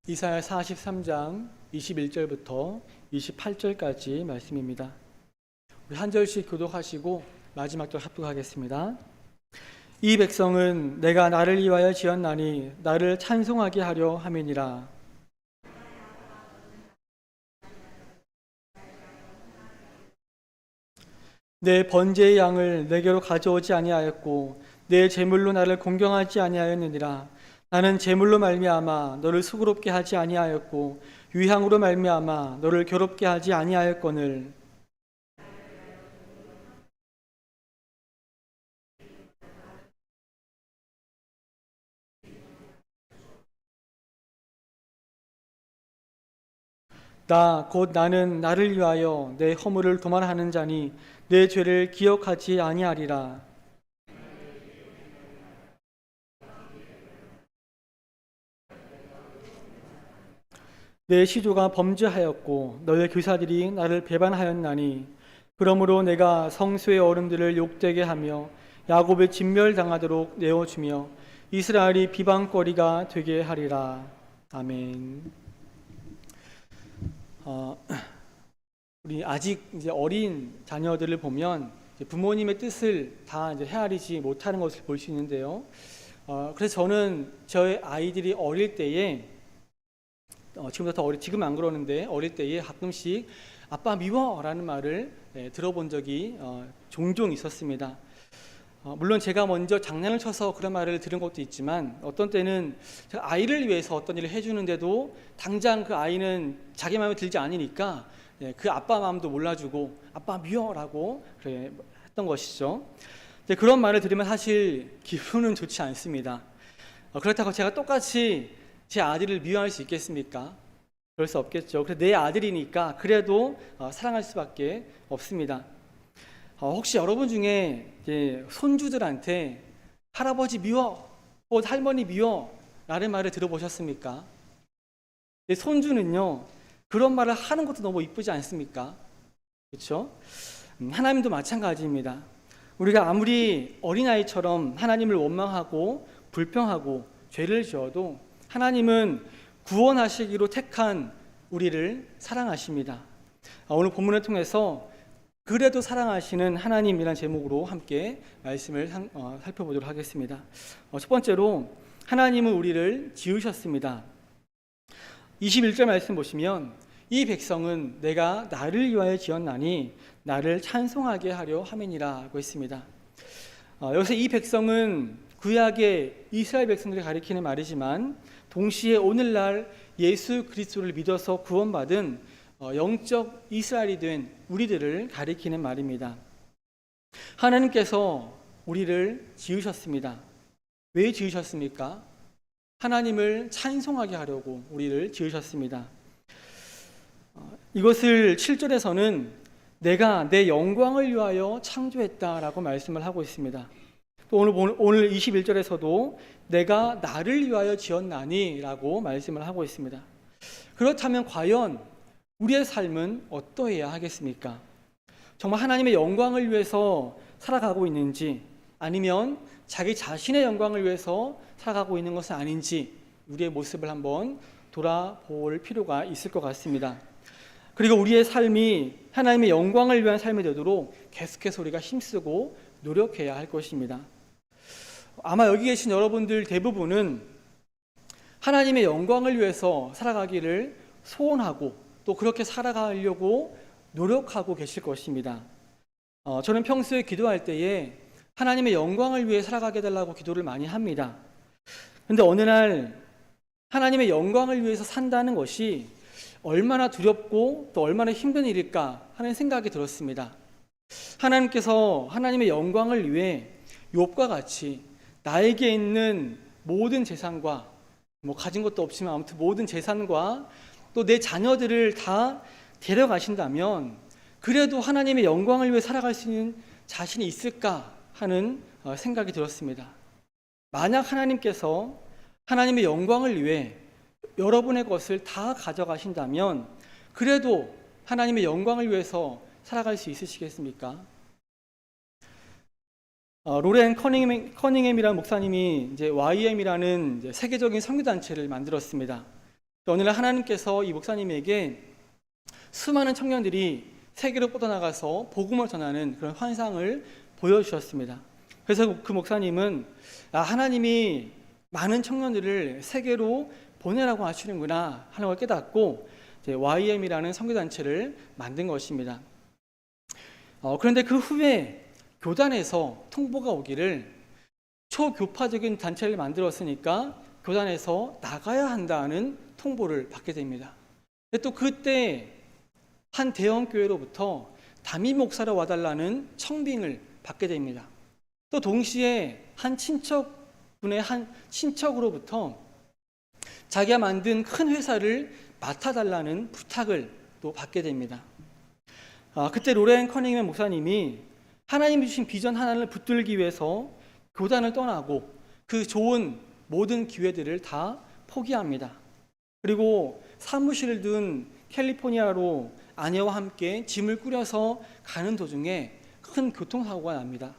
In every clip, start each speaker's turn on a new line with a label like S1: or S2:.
S1: 이사야 43장 21절부터 28절까지 말씀입니다. 우리 한 절씩 교독하시고 마지막 절 합독하겠습니다. 이 백성은 내가 나를 위하여 지었나니 나를 찬송하게 하려 함이니라. 내 번제의 양을 내게로 가져오지 아니하였고 내 제물로 나를 공경하지 아니하였느니라. 나는 제물로 말미암아 너를 수고롭게 하지 아니하였고 유향으로 말미암아 너를 괴롭게 하지 아니하였거늘. 나 곧 나는 나를 위하여 내 허물을 도말하는 자니 내 죄를 기억하지 아니하리라. 내 시조가 범죄하였고 너의 교사들이 나를 배반하였나니 그러므로 내가 성소의 어른들을 욕되게 하며 야곱을 진멸당하도록 내어주며 이스라엘이 비방거리가 되게 하리라. 아멘. 우리 아직 이제 어린 자녀들을 보면 부모님의 뜻을 다 이제 헤아리지 못하는 것을 볼 수 있는데요. 그래서 저는 저의 아이들이 어릴 때에 지금부터 지금 안 그러는데 어릴 때에 가끔씩 아빠 미워라는 말을 들어본 적이 종종 있었습니다. 물론 제가 먼저 장난을 쳐서 그런 말을 들은 것도 있지만 어떤 때는 제가 아이를 위해서 어떤 일을 해주는데도 당장 그 아이는 자기 마음에 들지 않으니까 그 아빠 마음도 몰라주고 아빠 미워라고 했던 것이죠. 그런 말을 들으면 사실 기분은 좋지 않습니다. 그렇다고 제가 똑같이 제 아들을 미워할 수 있겠습니까? 그럴 수 없겠죠. 그래서 내 아들이니까 그래도 사랑할 수밖에 없습니다. 혹시 여러분 중에 손주들한테 할아버지 미워, 할머니 미워 라는 말을 들어보셨습니까? 손주는요 그런 말을 하는 것도 너무 이쁘지 않습니까? 그렇죠? 하나님도 마찬가지입니다. 우리가 아무리 어린아이처럼 하나님을 원망하고 불평하고 죄를 지어도 하나님은 구원하시기로 택한 우리를 사랑하십니다. 오늘 본문을 통해서 그래도 사랑하시는 하나님이라는 제목으로 함께 말씀을 살펴보도록 하겠습니다. 첫 번째로 하나님은 우리를 지으셨습니다. 21절 말씀 보시면 이 백성은 내가 나를 위하여 지었나니 나를 찬송하게 하려 함이니라고 했습니다. 여기서 이 백성은 구약의 이스라엘 백성들이 가리키는 말이지만 동시에 오늘날 예수 그리스도를 믿어서 구원받은 영적 이스라엘이 된 우리들을 가리키는 말입니다. 하나님께서 우리를 지으셨습니다. 왜 지으셨습니까? 하나님을 찬송하게 하려고 우리를 지으셨습니다. 이것을 7절에서는 내가 내 영광을 위하여 창조했다라고 말씀을 하고 있습니다. 또 오늘 21절에서도 내가 나를 위하여 지었나니 라고 말씀을 하고 있습니다. 그렇다면 과연 우리의 삶은 어떠해야 하겠습니까? 정말 하나님의 영광을 위해서 살아가고 있는지 아니면 자기 자신의 영광을 위해서 살아가고 있는 것은 아닌지 우리의 모습을 한번 돌아볼 필요가 있을 것 같습니다. 그리고 우리의 삶이 하나님의 영광을 위한 삶이 되도록 계속해서 우리가 힘쓰고 노력해야 할 것입니다. 아마 여기 계신 여러분들 대부분은 하나님의 영광을 위해서 살아가기를 소원하고 또 그렇게 살아가려고 노력하고 계실 것입니다. 저는 평소에 기도할 때에 하나님의 영광을 위해 살아가게 해달라고 기도를 많이 합니다. 그런데 어느 날 하나님의 영광을 위해서 산다는 것이 얼마나 두렵고 또 얼마나 힘든 일일까 하는 생각이 들었습니다. 하나님께서 하나님의 영광을 위해 욥과 같이 나에게 있는 모든 재산과 가진 것도 없지만 아무튼 모든 재산과 또 내 자녀들을 다 데려가신다면 그래도 하나님의 영광을 위해 살아갈 수 있는 자신이 있을까 하는 생각이 들었습니다. 만약 하나님께서 하나님의 영광을 위해 여러분의 것을 다 가져가신다면 그래도 하나님의 영광을 위해서 살아갈 수 있으시겠습니까? 로렌 커닝햄이라는 목사님이 이제 YM이라는 세계적인 선교단체를 만들었습니다. 오늘날 하나님께서 이 목사님에게 수많은 청년들이 세계로 뻗어나가서 복음을 전하는 그런 환상을 보여주셨습니다. 그래서 그 목사님은 하나님이 많은 청년들을 세계로 보내라고 하시는구나 하는 걸 깨닫고 YM이라는 선교단체를 만든 것입니다. 그런데 그 후에 교단에서 통보가 오기를 초교파적인 단체를 만들었으니까 교단에서 나가야 한다는 통보를 받게 됩니다. 또 그때 한 대형 교회로부터 담임 목사로 와달라는 청빙을 받게 됩니다. 또 동시에 한 친척으로부터 자기가 만든 큰 회사를 맡아달라는 부탁을 또 받게 됩니다. 그때 로렌 커닝햄 목사님이 하나님이 주신 비전 하나를 붙들기 위해서 교단을 떠나고 그 좋은 모든 기회들을 다 포기합니다. 그리고 사무실을 둔 캘리포니아로 아내와 함께 짐을 꾸려서 가는 도중에 큰 교통사고가 납니다.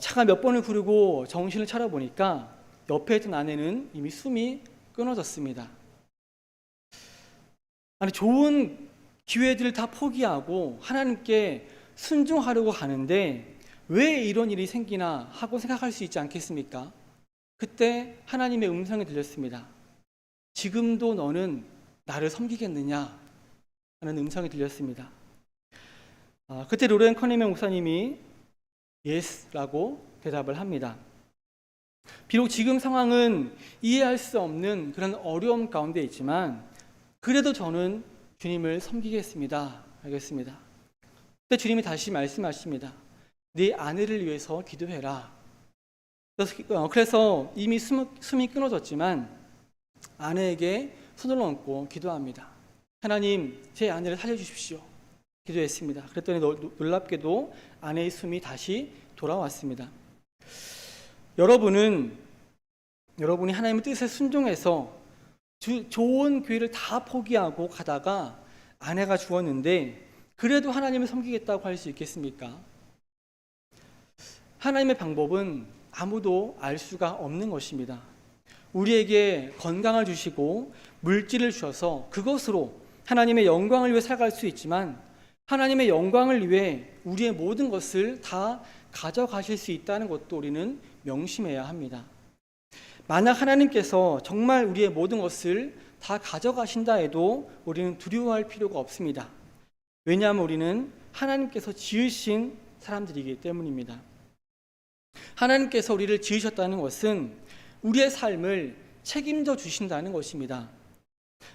S1: 차가 몇 번을 구르고 정신을 차려보니까 옆에 있던 아내는 이미 숨이 끊어졌습니다. 좋은 기회들을 다 포기하고 하나님께 순종하려고 하는데 왜 이런 일이 생기나 하고 생각할 수 있지 않겠습니까? 그때 하나님의 음성이 들렸습니다. 지금도 너는 나를 섬기겠느냐 하는 음성이 들렸습니다. 그때 로렌 커닝햄 목사님이 예스라고 대답을 합니다. 비록 지금 상황은 이해할 수 없는 그런 어려움 가운데 있지만 그래도 저는 주님을 섬기겠습니다. 알겠습니다. 그때 주님이 다시 말씀하십니다. 네 아내를 위해서 기도해라. 그래서 이미 숨이 끊어졌지만 아내에게 손을 얹고 기도합니다. 하나님, 제 아내를 살려주십시오. 기도했습니다. 그랬더니 놀랍게도 아내의 숨이 다시 돌아왔습니다. 여러분이 하나님의 뜻에 순종해서 좋은 교회를 다 포기하고 가다가 아내가 죽었는데 그래도 하나님을 섬기겠다고 할 수 있겠습니까? 하나님의 방법은 아무도 알 수가 없는 것입니다. 우리에게 건강을 주시고 물질을 주셔서 그것으로 하나님의 영광을 위해 살아갈 수 있지만 하나님의 영광을 위해 우리의 모든 것을 다 가져가실 수 있다는 것도 우리는 명심해야 합니다. 만약 하나님께서 정말 우리의 모든 것을 다 가져가신다 해도 우리는 두려워할 필요가 없습니다. 왜냐하면 우리는 하나님께서 지으신 사람들이기 때문입니다. 하나님께서 우리를 지으셨다는 것은 우리의 삶을 책임져 주신다는 것입니다.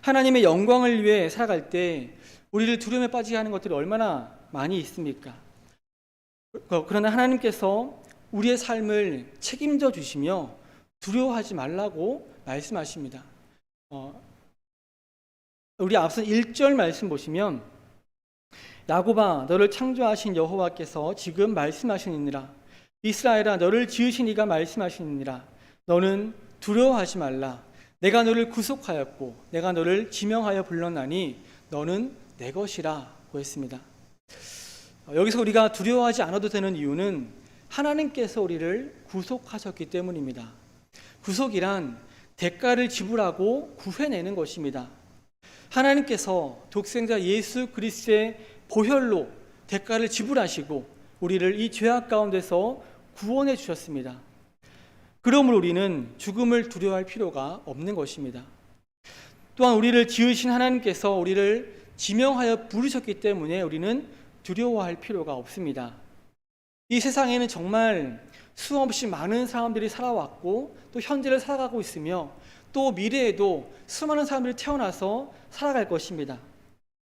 S1: 하나님의 영광을 위해 살아갈 때 우리를 두려움에 빠지게 하는 것들이 얼마나 많이 있습니까? 그러나 하나님께서 우리의 삶을 책임져 주시며 두려워하지 말라고 말씀하십니다. 우리 앞선 1절 말씀 보시면 야곱아 너를 창조하신 여호와께서 지금 말씀하시니라. 이스라엘아 너를 지으신 이가 말씀하시니라. 너는 두려워하지 말라. 내가 너를 구속하였고 내가 너를 지명하여 불렀나니 너는 내 것이라고 했습니다. 여기서 우리가 두려워하지 않아도 되는 이유는 하나님께서 우리를 구속하셨기 때문입니다. 구속이란 대가를 지불하고 구해내는 것입니다. 하나님께서 독생자 예수 그리스도의 보혈로 대가를 지불하시고 우리를 이 죄악 가운데서 구원해 주셨습니다. 그러므로 우리는 죽음을 두려워할 필요가 없는 것입니다. 또한 우리를 지으신 하나님께서 우리를 지명하여 부르셨기 때문에 우리는 두려워할 필요가 없습니다. 이 세상에는 정말 수없이 많은 사람들이 살아왔고 또 현재를 살아가고 있으며 또 미래에도 수많은 사람들이 태어나서 살아갈 것입니다.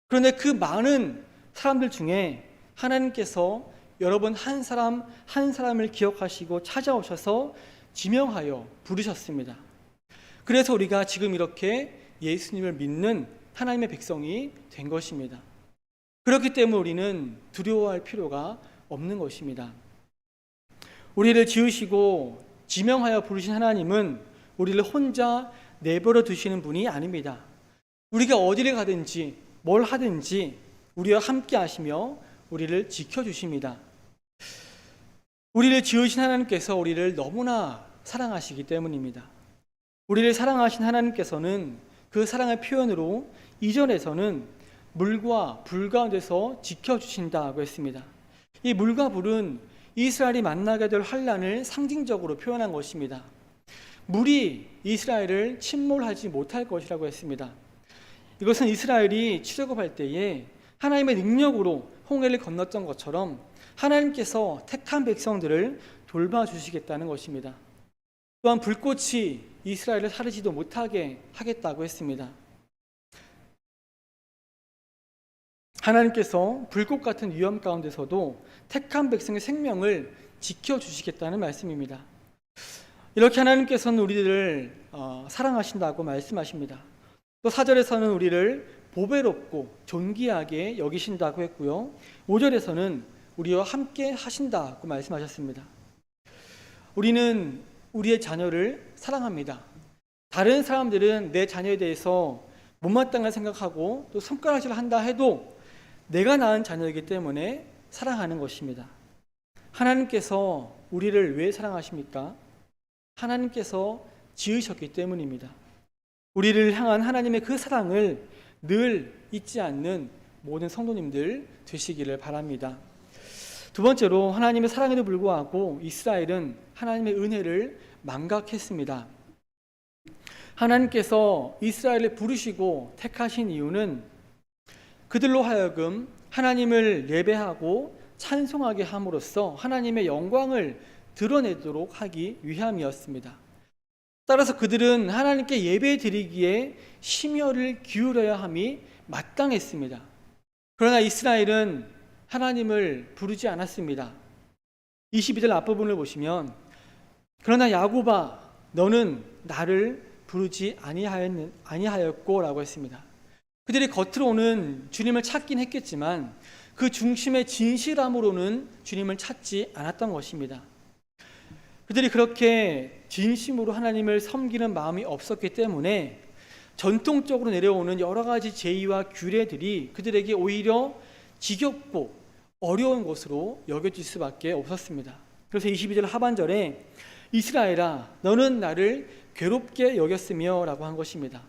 S1: 그런데 그 많은 사람들 중에 하나님께서 여러분 한 사람 한 사람을 기억하시고 찾아오셔서 지명하여 부르셨습니다. 그래서 우리가 지금 이렇게 예수님을 믿는 하나님의 백성이 된 것입니다. 그렇기 때문에 우리는 두려워할 필요가 없는 것입니다. 우리를 지으시고 지명하여 부르신 하나님은 우리를 혼자 내버려 두시는 분이 아닙니다. 우리가 어디를 가든지 뭘 하든지 우리와 함께 하시며 우리를 지켜주십니다. 우리를 지으신 하나님께서 우리를 너무나 사랑하시기 때문입니다. 우리를 사랑하신 하나님께서는 그 사랑의 표현으로 2절에서는 물과 불 가운데서 지켜주신다고 했습니다. 이 물과 불은 이스라엘이 만나게 될 환난을 상징적으로 표현한 것입니다. 물이 이스라엘을 침몰하지 못할 것이라고 했습니다. 이것은 이스라엘이 출애굽할 때에 하나님의 능력으로 홍해를 건넜던 것처럼 하나님께서 택한 백성들을 돌봐주시겠다는 것입니다. 또한 불꽃이 이스라엘을 사르지도 못하게 하겠다고 했습니다. 하나님께서 불꽃 같은 위험 가운데서도 택한 백성의 생명을 지켜주시겠다는 말씀입니다. 이렇게 하나님께서는 우리들을 사랑하신다고 말씀하십니다. 또 4절에서는 우리를 보배롭고 존귀하게 여기신다고 했고요. 5절에서는 우리와 함께 하신다고 말씀하셨습니다. 우리는 우리의 자녀를 사랑합니다. 다른 사람들은 내 자녀에 대해서 못마땅하게 생각하고 또 손가락질을 한다 해도 내가 낳은 자녀이기 때문에 사랑하는 것입니다. 하나님께서 우리를 왜 사랑하십니까? 하나님께서 지으셨기 때문입니다. 우리를 향한 하나님의 그 사랑을 늘 잊지 않는 모든 성도님들 되시기를 바랍니다. 두 번째로 하나님의 사랑에도 불구하고 이스라엘은 하나님의 은혜를 망각했습니다. 하나님께서 이스라엘을 부르시고 택하신 이유는 그들로 하여금 하나님을 예배하고 찬송하게 함으로써 하나님의 영광을 드러내도록 하기 위함이었습니다. 따라서 그들은 하나님께 예배 드리기에 심혈을 기울여야 함이 마땅했습니다. 그러나 이스라엘은 하나님을 부르지 않았습니다. 22절 앞부분을 보시면 그러나 야곱아 너는 나를 부르지 아니하였고 라고 했습니다. 그들이 겉으로는 주님을 찾긴 했겠지만 그 중심의 진실함으로는 주님을 찾지 않았던 것입니다. 그들이 그렇게 진심으로 하나님을 섬기는 마음이 없었기 때문에 전통적으로 내려오는 여러 가지 제의와 규례들이 그들에게 오히려 지겹고 어려운 것으로 여겨질 수밖에 없었습니다. 그래서 22절 하반절에 이스라엘아 너는 나를 괴롭게 여겼으며 라고 한 것입니다.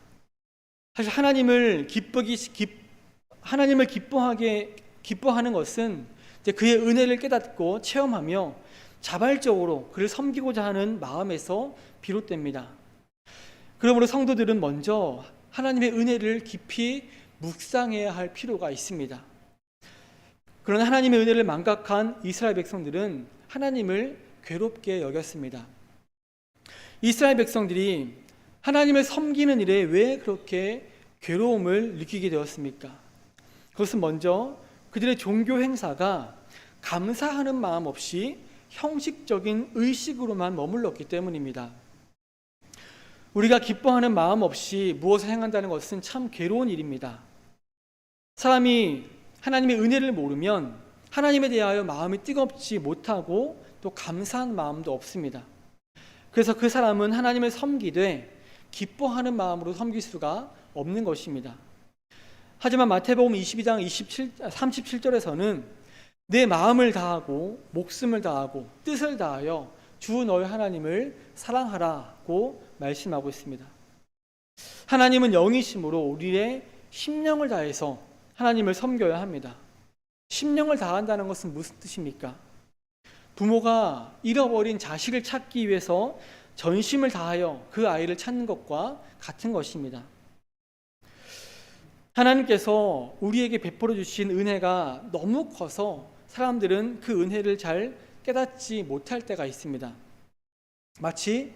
S1: 사실 하나님을 기뻐하는 것은 이제 그의 은혜를 깨닫고 체험하며 자발적으로 그를 섬기고자 하는 마음에서 비롯됩니다. 그러므로 성도들은 먼저 하나님의 은혜를 깊이 묵상해야 할 필요가 있습니다. 그러나 하나님의 은혜를 망각한 이스라엘 백성들은 하나님을 괴롭게 여겼습니다. 이스라엘 백성들이 하나님을 섬기는 일에 왜 그렇게 괴로움을 느끼게 되었습니까? 그것은 먼저 그들의 종교 행사가 감사하는 마음 없이 형식적인 의식으로만 머물렀기 때문입니다. 우리가 기뻐하는 마음 없이 무엇을 행한다는 것은 참 괴로운 일입니다. 사람이 하나님의 은혜를 모르면 하나님에 대하여 마음이 뜨겁지 못하고 또 감사한 마음도 없습니다. 그래서 그 사람은 하나님을 섬기되 기뻐하는 마음으로 섬길 수가 없는 것입니다. 하지만 마태복음 22장 37절에서는 내 마음을 다하고 목숨을 다하고 뜻을 다하여 주 너의 하나님을 사랑하라고 말씀하고 있습니다. 하나님은 영이심으로 우리의 심령을 다해서 하나님을 섬겨야 합니다. 심령을 다한다는 것은 무슨 뜻입니까? 부모가 잃어버린 자식을 찾기 위해서 전심을 다하여 그 아이를 찾는 것과 같은 것입니다. 하나님께서 우리에게 베풀어 주신 은혜가 너무 커서 사람들은 그 은혜를 잘 깨닫지 못할 때가 있습니다. 마치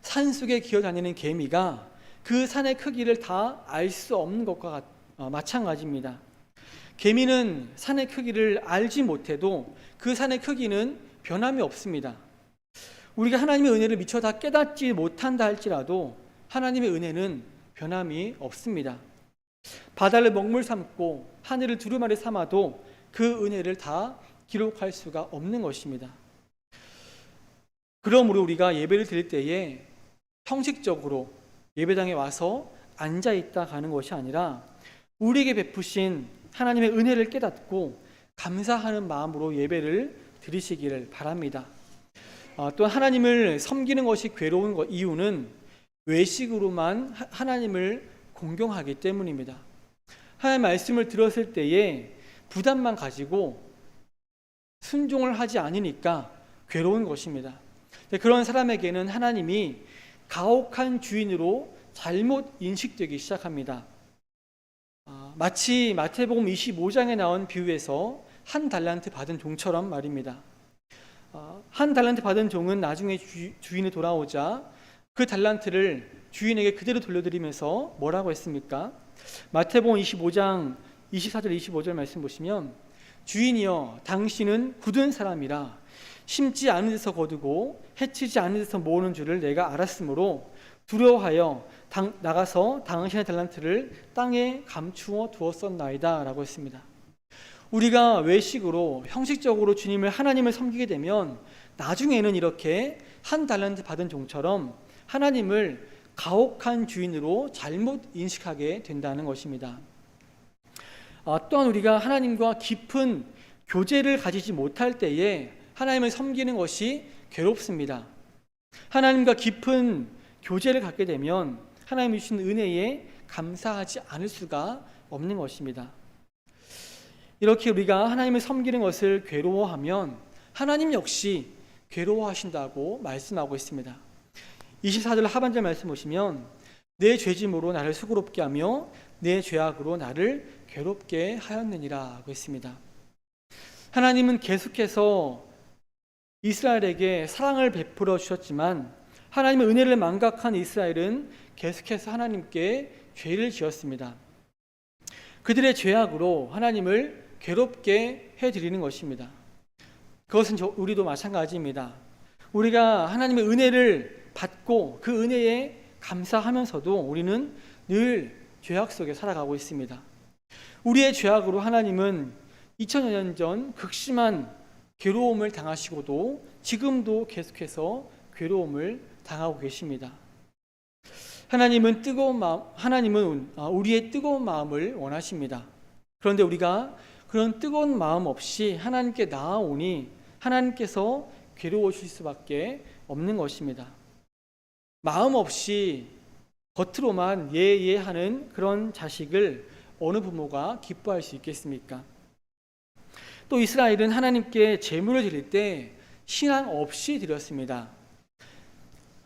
S1: 산속에 기어다니는 개미가 그 산의 크기를 다 알 수 없는 것과 마찬가지입니다. 개미는 산의 크기를 알지 못해도 그 산의 크기는 변함이 없습니다. 우리가 하나님의 은혜를 미처 다 깨닫지 못한다 할지라도 하나님의 은혜는 변함이 없습니다. 바다를 먹물 삼고 하늘을 두루마리 삼아도 그 은혜를 다 기록할 수가 없는 것입니다. 그러므로 우리가 예배를 드릴 때에 형식적으로 예배당에 와서 앉아있다 가는 것이 아니라 우리에게 베푸신 하나님의 은혜를 깨닫고 감사하는 마음으로 예배를 드리시기를 바랍니다. 또 하나님을 섬기는 것이 괴로운 이유는 외식으로만 하나님을 공경하기 때문입니다. 하나님의 말씀을 들었을 때에 부담만 가지고 순종을 하지 않으니까 괴로운 것입니다. 그런 사람에게는 하나님이 가혹한 주인으로 잘못 인식되기 시작합니다. 마치 마태복음 25장에 나온 비유에서 한 달란트 받은 종처럼 말입니다. 한 달란트 받은 종은 나중에 주인이 돌아오자 그 달란트를 주인에게 그대로 돌려드리면서 뭐라고 했습니까? 마태복음 25장 24절 25절 말씀 보시면 주인이여 당신은 굳은 사람이라 심지 않은 데서 거두고 해치지 않은 데서 모으는 줄을 내가 알았으므로 두려워하여 나가서 당신의 달란트를 땅에 감추어 두었었나이다 라고 했습니다. 우리가 외식으로 형식적으로 하나님을 섬기게 되면 나중에는 이렇게 한 달란트 받은 종처럼 하나님을 가혹한 주인으로 잘못 인식하게 된다는 것입니다. 또한 우리가 하나님과 깊은 교제를 가지지 못할 때에 하나님을 섬기는 것이 괴롭습니다. 하나님과 깊은 교제를 갖게 되면 하나님이 주신 은혜에 감사하지 않을 수가 없는 것입니다. 이렇게 우리가 하나님을 섬기는 것을 괴로워하면 하나님 역시 괴로워하신다고 말씀하고 있습니다. 24절 하반절 말씀 보시면 내 죄짐으로 나를 수고롭게 하며 내 죄악으로 나를 괴롭게 하였느니라 하고 있습니다. 하나님은 계속해서 이스라엘에게 사랑을 베풀어 주셨지만 하나님의 은혜를 망각한 이스라엘은 계속해서 하나님께 죄를 지었습니다. 그들의 죄악으로 하나님을 괴롭게 해드리는 것입니다. 그것은 우리도 마찬가지입니다. 우리가 하나님의 은혜를 받고 그 은혜에 감사하면서도 우리는 늘 죄악 속에 살아가고 있습니다. 우리의 죄악으로 하나님은 2000여 년 전 극심한 괴로움을 당하시고도 지금도 계속해서 괴로움을 당하고 계십니다. 하나님은 우리의 뜨거운 마음을 원하십니다. 그런데 우리가 그런 뜨거운 마음 없이 하나님께 나아오니 하나님께서 괴로워하실 수밖에 없는 것입니다. 마음 없이 겉으로만 예하는 그런 자식을 어느 부모가 기뻐할 수 있겠습니까? 또 이스라엘은 하나님께 제물을 드릴 때 신앙 없이 드렸습니다.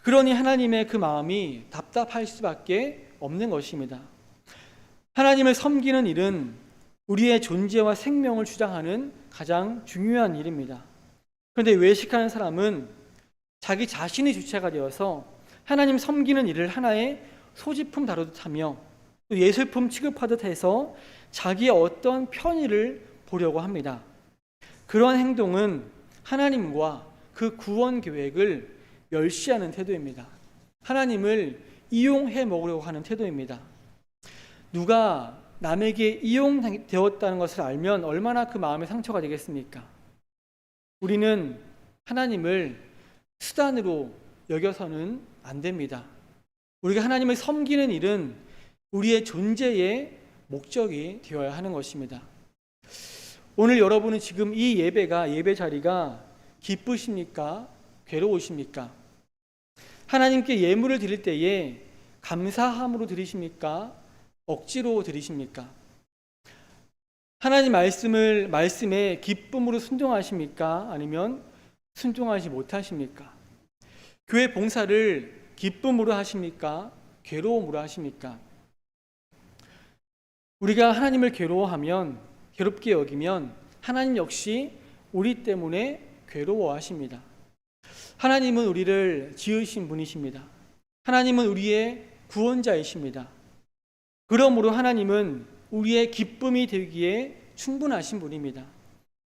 S1: 그러니 하나님의 그 마음이 답답할 수밖에 없는 것입니다. 하나님을 섬기는 일은 우리의 존재와 생명을 주장하는 가장 중요한 일입니다. 그런데 외식하는 사람은 자기 자신이 주체가 되어서 하나님 섬기는 일을 하나의 소지품 다루듯 하며 또 예술품 취급하듯 해서 자기의 어떤 편의를 보려고 합니다. 그러한 행동은 하나님과 그 구원 계획을 멸시하는 태도입니다. 하나님을 이용해 먹으려고 하는 태도입니다. 누가 남에게 이용되었다는 것을 알면 얼마나 그 마음에 상처가 되겠습니까? 우리는 하나님을 수단으로 여겨서는 안 됩니다. 우리가 하나님을 섬기는 일은 우리의 존재의 목적이 되어야 하는 것입니다. 오늘 여러분은 지금 이 예배 자리가 기쁘십니까? 괴로우십니까? 하나님께 예물을 드릴 때에 감사함으로 드리십니까? 억지로 드리십니까? 하나님 말씀에 기쁨으로 순종하십니까? 아니면 순종하지 못하십니까? 교회 봉사를 기쁨으로 하십니까? 괴로움으로 하십니까? 우리가 하나님을 괴롭게 여기면 하나님 역시 우리 때문에 괴로워하십니다. 하나님은 우리를 지으신 분이십니다. 하나님은 우리의 구원자이십니다. 그러므로 하나님은 우리의 기쁨이 되기에 충분하신 분입니다.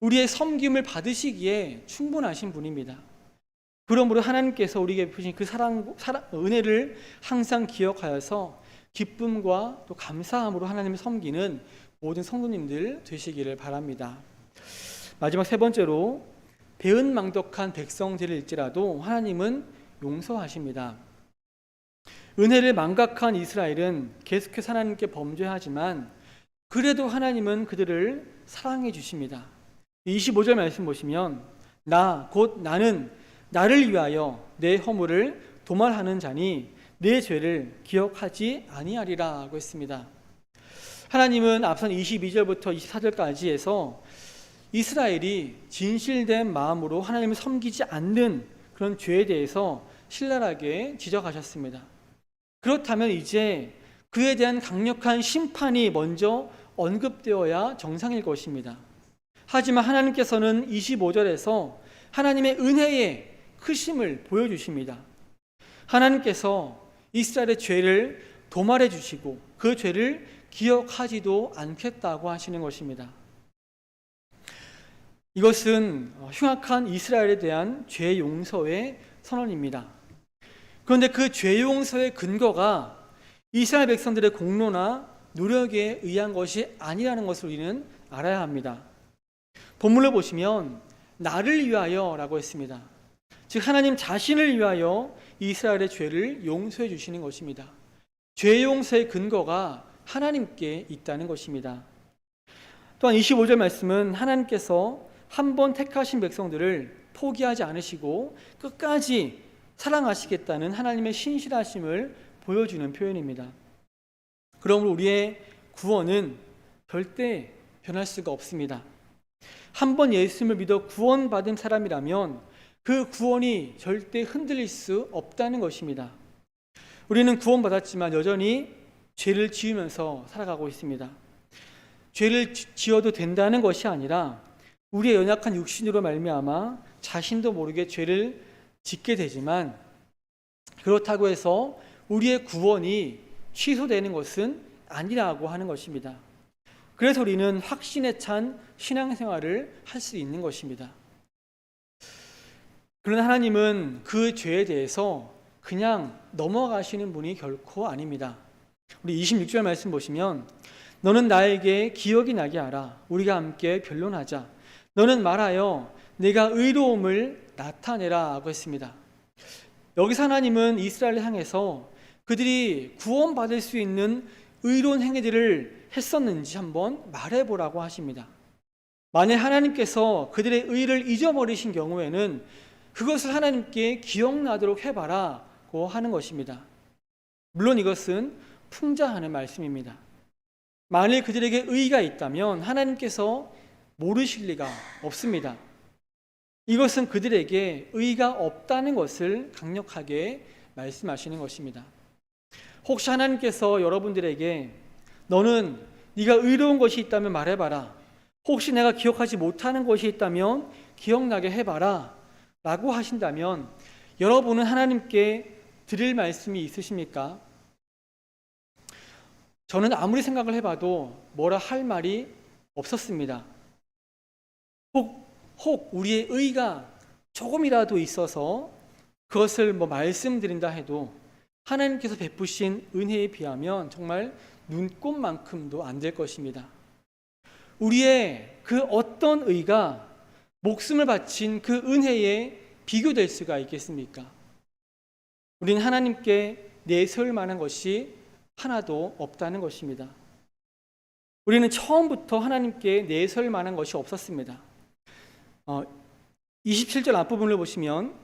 S1: 우리의 섬김을 받으시기에 충분하신 분입니다. 그러므로 하나님께서 우리에게 베푸신 그 은혜를 항상 기억하여서 기쁨과 또 감사함으로 하나님을 섬기는 모든 성도님들 되시기를 바랍니다. 마지막 세 번째로 배은망덕한 백성들일지라도 하나님은 용서하십니다. 은혜를 망각한 이스라엘은 계속해서 하나님께 범죄하지만 그래도 하나님은 그들을 사랑해 주십니다. 25절 말씀 보시면 나는 나를 위하여 내 허물을 도말하는 자니 내 죄를 기억하지 아니하리라고 했습니다. 하나님은 앞선 22절부터 24절까지 해서 이스라엘이 진실된 마음으로 하나님을 섬기지 않는 그런 죄에 대해서 신랄하게 지적하셨습니다. 그렇다면 이제 그에 대한 강력한 심판이 먼저 언급되어야 정상일 것입니다. 하지만 하나님께서는 25절에서 하나님의 은혜의 크심을 보여주십니다. 하나님께서 이스라엘의 죄를 도말해 주시고 그 죄를 기억하지도 않겠다고 하시는 것입니다. 이것은 흉악한 이스라엘에 대한 죄 용서의 선언입니다. 그런데 그 죄 용서의 근거가 이스라엘 백성들의 공로나 노력에 의한 것이 아니라는 것을 우리는 알아야 합니다. 본문을 보시면 나를 위하여 라고 했습니다. 즉 하나님 자신을 위하여 이스라엘의 죄를 용서해 주시는 것입니다. 죄 용서의 근거가 하나님께 있다는 것입니다. 또한 25절 말씀은 하나님께서 한 번 택하신 백성들을 포기하지 않으시고 끝까지 사랑하시겠다는 하나님의 신실하심을 보여주는 표현입니다. 그러므로 우리의 구원은 절대 변할 수가 없습니다. 한 번 예수님을 믿어 구원받은 사람이라면 그 구원이 절대 흔들릴 수 없다는 것입니다. 우리는 구원받았지만 여전히 죄를 지으면서 살아가고 있습니다. 죄를 지어도 된다는 것이 아니라 우리의 연약한 육신으로 말미암아 자신도 모르게 죄를 짓게 되지만 그렇다고 해서 우리의 구원이 취소되는 것은 아니라고 하는 것입니다. 그래서 우리는 확신에 찬 신앙생활을 할 수 있는 것입니다. 그러나 하나님은 그 죄에 대해서 그냥 넘어가시는 분이 결코 아닙니다. 우리 26절 말씀 보시면 너는 나에게 기억이 나게 하라. 우리가 함께 변론하자. 너는 말하여 내가 의로움을 나타내라 하고 했습니다. 여기서 하나님은 이스라엘을 향해서 그들이 구원받을 수 있는 의로운 행위들을 했었는지 한번 말해보라고 하십니다. 만약 하나님께서 그들의 의를 잊어버리신 경우에는 그것을 하나님께 기억나도록 해봐라고 하는 것입니다. 물론 이것은 풍자하는 말씀입니다. 만일 그들에게 의가 있다면 하나님께서 모르실 리가 없습니다. 이것은 그들에게 의가 없다는 것을 강력하게 말씀하시는 것입니다. 혹시 하나님께서 여러분들에게 너는 네가 의로운 것이 있다면 말해봐라. 혹시 내가 기억하지 못하는 것이 있다면 기억나게 해봐라 라고 하신다면 여러분은 하나님께 드릴 말씀이 있으십니까? 저는 아무리 생각을 해봐도 뭐라 할 말이 없었습니다. 혹 우리의 의가 조금이라도 있어서 그것을 말씀드린다 해도 하나님께서 베푸신 은혜에 비하면 정말 눈꼽만큼도 안 될 것입니다. 우리의 그 어떤 의가 목숨을 바친 그 은혜에 비교될 수가 있겠습니까? 우리는 하나님께 내세울 만한 것이 하나도 없다는 것입니다. 우리는 처음부터 하나님께 내세울 만한 것이 없었습니다. 27절 앞부분을 보시면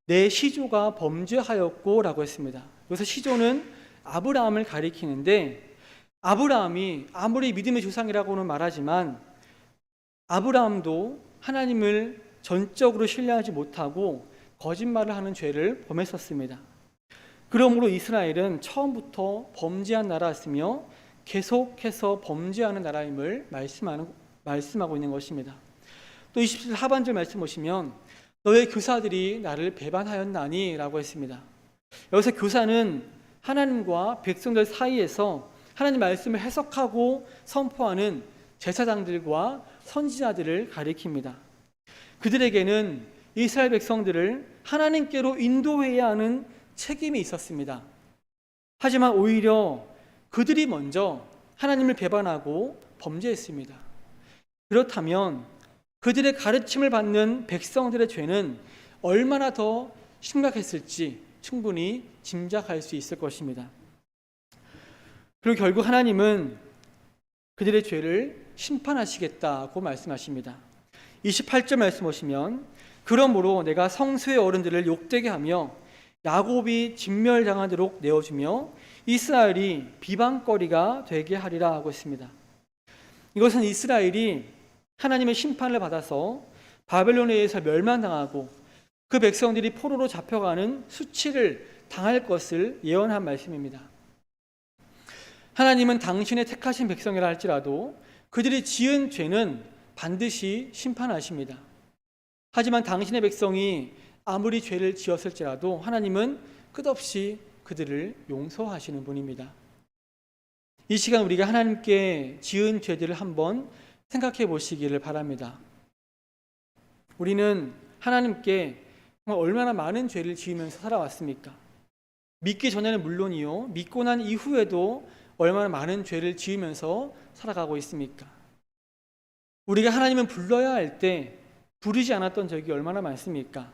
S1: 내 시조가 범죄하였고 라고 했습니다. 여기서 시조는 아브라함을 가리키는데 아브라함이 아무리 믿음의 조상이라고는 말하지만 아브라함도 하나님을 전적으로 신뢰하지 못하고 거짓말을 하는 죄를 범했었습니다. 그러므로 이스라엘은 처음부터 범죄한 나라였으며 계속해서 범죄하는 나라임을 말씀하고 있는 것입니다. 또 27절 하반절 말씀 보시면 너의 교사들이 나를 배반하였나니 라고 했습니다. 여기서 교사는 하나님과 백성들 사이에서 하나님 말씀을 해석하고 선포하는 제사장들과 선지자들을 가리킵니다. 그들에게는 이스라엘 백성들을 하나님께로 인도해야 하는 책임이 있었습니다. 하지만 오히려 그들이 먼저 하나님을 배반하고 범죄했습니다. 그렇다면 그들의 가르침을 받는 백성들의 죄는 얼마나 더 심각했을지 충분히 짐작할 수 있을 것입니다. 그리고 결국 하나님은 그들의 죄를 심판하시겠다고 말씀하십니다. 28절 말씀 보시면 그러므로 내가 성소의 어른들을 욕되게 하며 야곱이 진멸당하도록 내어주며 이스라엘이 비방거리가 되게 하리라 하고 있습니다. 이것은 이스라엘이 하나님의 심판을 받아서 바벨론에 의해서 멸망당하고 그 백성들이 포로로 잡혀가는 수치를 당할 것을 예언한 말씀입니다. 하나님은 당신의 택하신 백성이라 할지라도 그들이 지은 죄는 반드시 심판하십니다. 하지만 당신의 백성이 아무리 죄를 지었을지라도 하나님은 끝없이 그들을 용서하시는 분입니다. 이 시간 우리가 하나님께 지은 죄들을 한번 생각해 보시기를 바랍니다. 우리는 하나님께 얼마나 많은 죄를 지으면서 살아왔습니까? 믿기 전에는 물론이요, 믿고 난 이후에도 얼마나 많은 죄를 지으면서 살아가고 있습니까? 우리가 하나님을 불러야 할 때 부르지 않았던 적이 얼마나 많습니까?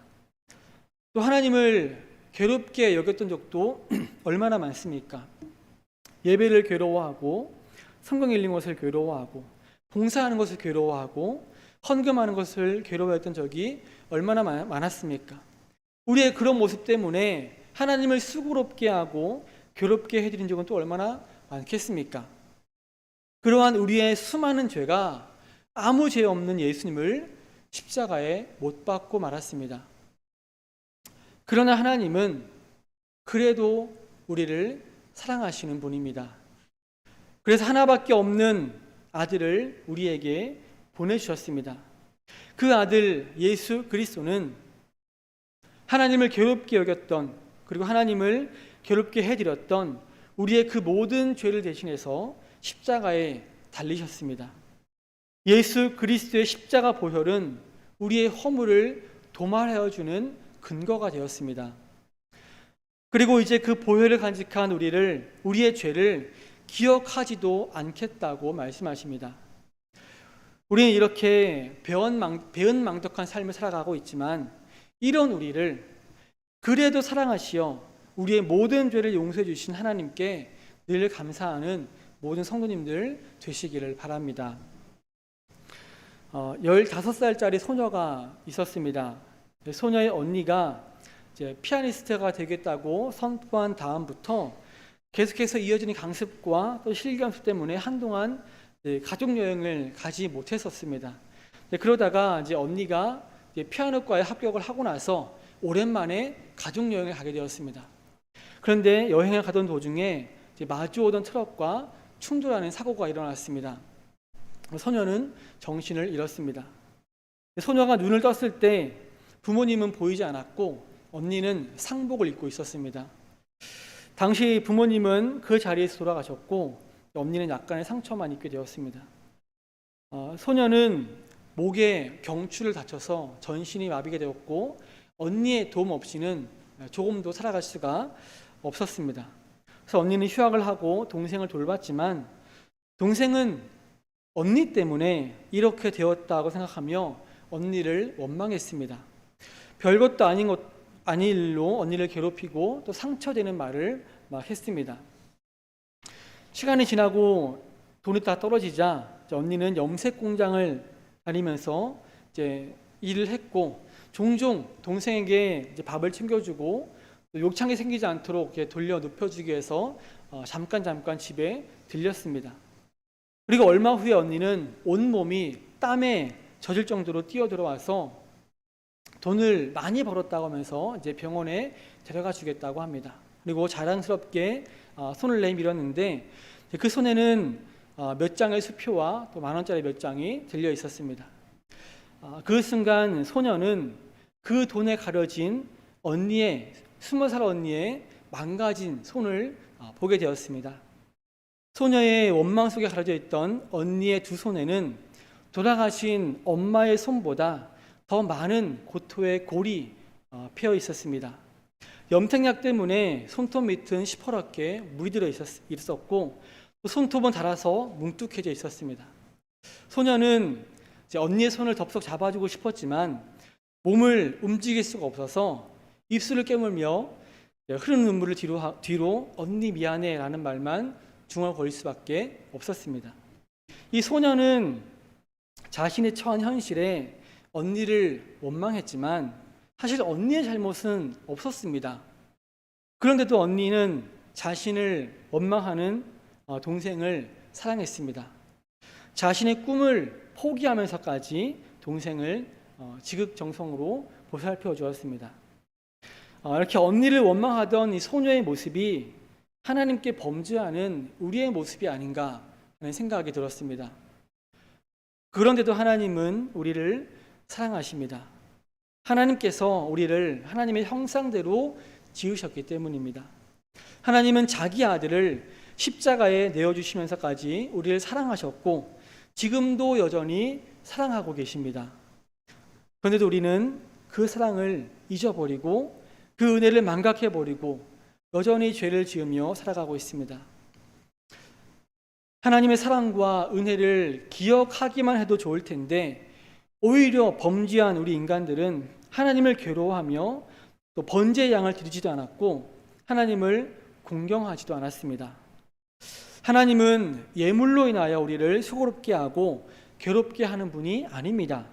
S1: 또 하나님을 괴롭게 여겼던 적도 얼마나 많습니까? 예배를 괴로워하고 성경 읽는 것을 괴로워하고 봉사하는 것을 괴로워하고 헌금하는 것을 괴로워했던 적이 얼마나 많았습니까? 우리의 그런 모습 때문에 하나님을 수고롭게 하고 괴롭게 해드린 적은 또 얼마나 많겠습니까? 그러한 우리의 수많은 죄가 아무 죄 없는 예수님을 십자가에 못 박고 말았습니다. 그러나 하나님은 그래도 우리를 사랑하시는 분입니다. 그래서 하나밖에 없는 아들을 우리에게 보내주셨습니다. 그 아들 예수 그리스도는 하나님을 괴롭게 여겼던, 그리고 하나님을 괴롭게 해드렸던 우리의 그 모든 죄를 대신해서 십자가에 달리셨습니다. 예수 그리스도의 십자가 보혈은 우리의 허물을 도말하여 주는 근거가 되었습니다. 그리고 이제 그 보혈을 간직한 우리의 죄를 기억하지도 않겠다고 말씀하십니다. 우리는 이렇게 배은망덕한 삶을 살아가고 있지만 이런 우리를 그래도 사랑하시어 우리의 모든 죄를 용서해 주신 하나님께 늘 감사하는 모든 성도님들 되시기를 바랍니다. 15살짜리 소녀가 있었습니다. 소녀의 언니가 이제 피아니스트가 되겠다고 선포한 다음부터 계속해서 이어지는 강습과 또 실기연습 때문에 한동안 가족 여행을 가지 못했었습니다. 그러다가 이제 언니가 이제 피아노과에 합격을 하고 나서 오랜만에 가족 여행을 가게 되었습니다. 그런데 여행을 가던 도중에 이제 마주오던 트럭과 충돌하는 사고가 일어났습니다. 소녀는 정신을 잃었습니다. 소녀가 눈을 떴을 때 부모님은 보이지 않았고 언니는 상복을 입고 있었습니다. 당시 부모님은 그 자리에서 돌아가셨고 언니는 약간의 상처만 입게 되었습니다. 소녀는 목에 경추를 다쳐서 전신이 마비가 되었고 언니의 도움 없이는 조금도 살아갈 수가 없었습니다. 그래서 언니는 휴학을 하고 동생을 돌봤지만 동생은 언니 때문에 이렇게 되었다고 생각하며 언니를 원망했습니다. 별것도 아닌 일로 언니를 괴롭히고 또 상처되는 말을 막 했습니다. 시간이 지나고 돈이 다 떨어지자 언니는 염색 공장을 다니면서 이제 일을 했고 종종 동생에게 이제 밥을 챙겨주고 또 욕창이 생기지 않도록 이렇게 돌려 눕혀주기 위해서 잠깐 집에 들렸습니다. 그리고 얼마 후에 언니는 온몸이 땀에 젖을 정도로 뛰어들어와서 돈을 많이 벌었다고 하면서 이제 병원에 데려가 주겠다고 합니다. 그리고 자랑스럽게 손을 내밀었는데 그 손에는 몇 장의 수표와 또 10,000원짜리 몇 장이 들려 있었습니다. 그 순간 소녀는 그 돈에 가려진 20살 언니의 망가진 손을 보게 되었습니다. 소녀의 원망 속에 가려져 있던 언니의 두 손에는 돌아가신 엄마의 손보다 더 많은 고토의 골이 패여 있었습니다. 염색약 때문에 손톱 밑은 시퍼렇게 물이 들어 있었고 또 손톱은 닳아서 뭉툭해져 있었습니다. 소녀는 이제 언니의 손을 덥석 잡아주고 싶었지만 몸을 움직일 수가 없어서 입술을 깨물며 흐르는 눈물을 뒤로 언니 미안해 라는 말만 중얼거릴 수밖에 없었습니다. 이 소녀는 자신의 처한 현실에 언니를 원망했지만 사실 언니의 잘못은 없었습니다. 그런데도 언니는 자신을 원망하는 동생을 사랑했습니다. 자신의 꿈을 포기하면서까지 동생을 지극정성으로 보살펴 주었습니다. 이렇게 언니를 원망하던 이 소녀의 모습이 하나님께 범죄하는 우리의 모습이 아닌가 하는 생각이 들었습니다. 그런데도 하나님은 우리를 사랑하십니다. 하나님께서 우리를 하나님의 형상대로 지으셨기 때문입니다. 하나님은 자기 아들을 십자가에 내어주시면서까지 우리를 사랑하셨고 지금도 여전히 사랑하고 계십니다. 그런데도 우리는 그 사랑을 잊어버리고 그 은혜를 망각해버리고 여전히 죄를 지으며 살아가고 있습니다. 하나님의 사랑과 은혜를 기억하기만 해도 좋을 텐데 오히려 범죄한 우리 인간들은 하나님을 괴로워하며 또 번제의 양을 드리지도 않았고 하나님을 공경하지도 않았습니다. 하나님은 예물로 인하여 우리를 수고롭게 하고 괴롭게 하는 분이 아닙니다.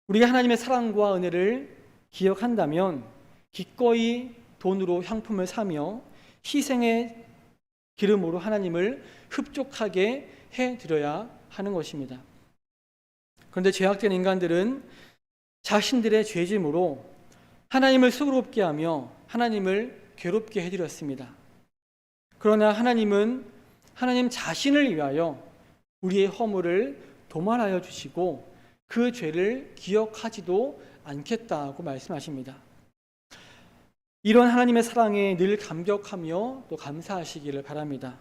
S1: 우리가 하나님의 사랑과 은혜를 기억한다면 기꺼이 돈으로 향품을 사며 희생의 기름으로 하나님을 흡족하게 해드려야 하는 것입니다. 그런데 죄악된 인간들은 자신들의 죄짐으로 하나님을 수고롭게 하며 하나님을 괴롭게 해드렸습니다. 그러나 하나님은 하나님 자신을 위하여 우리의 허물을 도말하여 주시고 그 죄를 기억하지도 않겠다고 말씀하십니다. 이런 하나님의 사랑에 늘 감격하며 또 감사하시기를 바랍니다.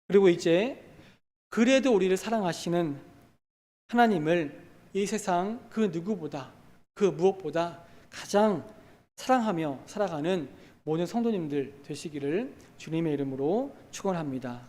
S1: 그리고 이제 그래도 우리를 사랑하시는 하나님을 이 세상 그 누구보다 그 무엇보다 가장 사랑하며 살아가는 모든 성도님들 되시기를 주님의 이름으로 축원합니다.